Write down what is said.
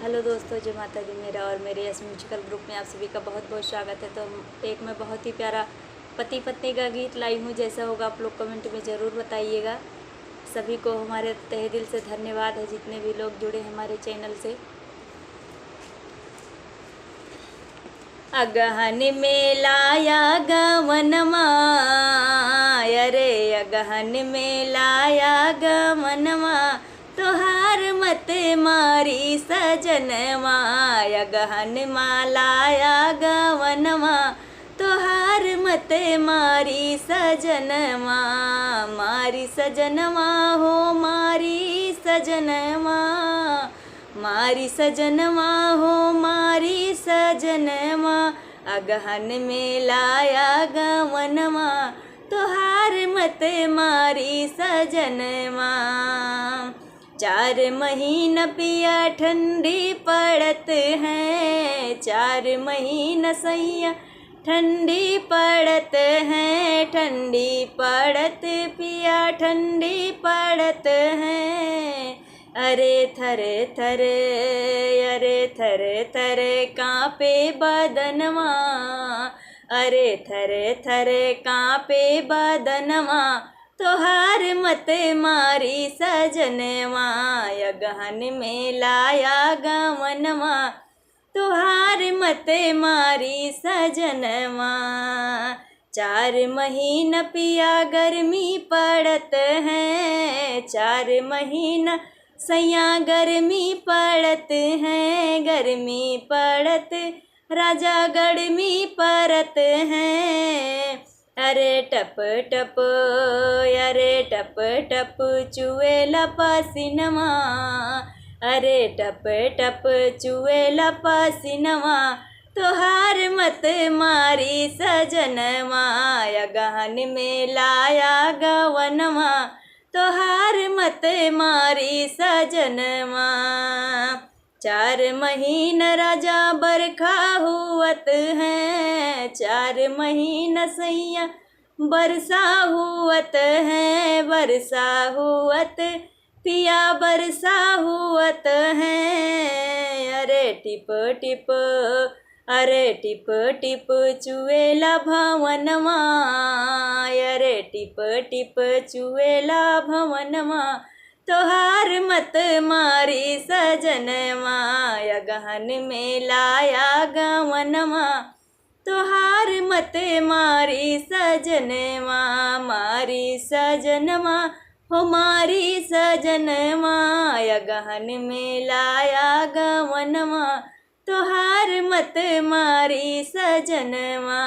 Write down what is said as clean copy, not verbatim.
Hello दोस्तों, जय माता दी। मेरा और मेरे यस म्यूजिकल ग्रुप में आप सभी का बहुत बहुत स्वागत है। तो एक मैं बहुत ही प्यारा पति पत्नी का गीत लाई हूँ। जैसा होगा आप लोग कमेंट में ज़रूर बताइएगा। सभी को हमारे तहे दिल से धन्यवाद है, जितने भी लोग जुड़े हमारे चैनल से। अगहन में लाया गवनमा, अरे अगहन में लाया गवनमा, तोहार मत मारी सजनवा। अगहन में लाया गवनमा, तोहार मत मारी सजनवा। मारी सजनवा हो मारी सजनवा, मारी सजनवा हो मारी सजनवा। अगहन में लाया गवनमा, तोहार मत मारी सजनवा। 4 महीना पिया ठंडी पड़त है, 4 महीना सैया ठंडी पड़त है। ठंडी पड़त पिया ठंडी पड़त है। अरे थरे थरे, अरे थरे थरे कांपे बदनवा, अरे थरे थरे कांपे बदनवा। तोहार मत मारी सजनवा। अगहन में लाया गवनवा, तोहार मत मारी सजनवा। 4 महीना पिया गर्मी पड़त है, 4 महीना सैया गर्मी पड़त है। गर्मी पड़त राजा गर्मी पड़त है। अरे टप टप, अरे टप टप चुएला पसीनवा, अरे टप टप चुएला पसीनवा। तोहार मत मारी सजनवा। अगहन में लाया गवनवा, तोहार मत मारी सजनवा। 4 महीना राजा बरखा हुअत है, 4 महीना सैया बरसा हुअत है। बरसा हुअत पिया बरसा हुअत है। अरे टिप टिप, अरे टिप टिप चुएला भवनवा, अरे टिप टिप चुएला भवनवा। तोहार मत मारी सजनवा। अगहन में लाया गवनवा, तोहार मत मारी सजनवा। मारी सजनवा हो मारी सजनवा। अगहन में लाया गवनवा, तोहार मत मारी सजनवा।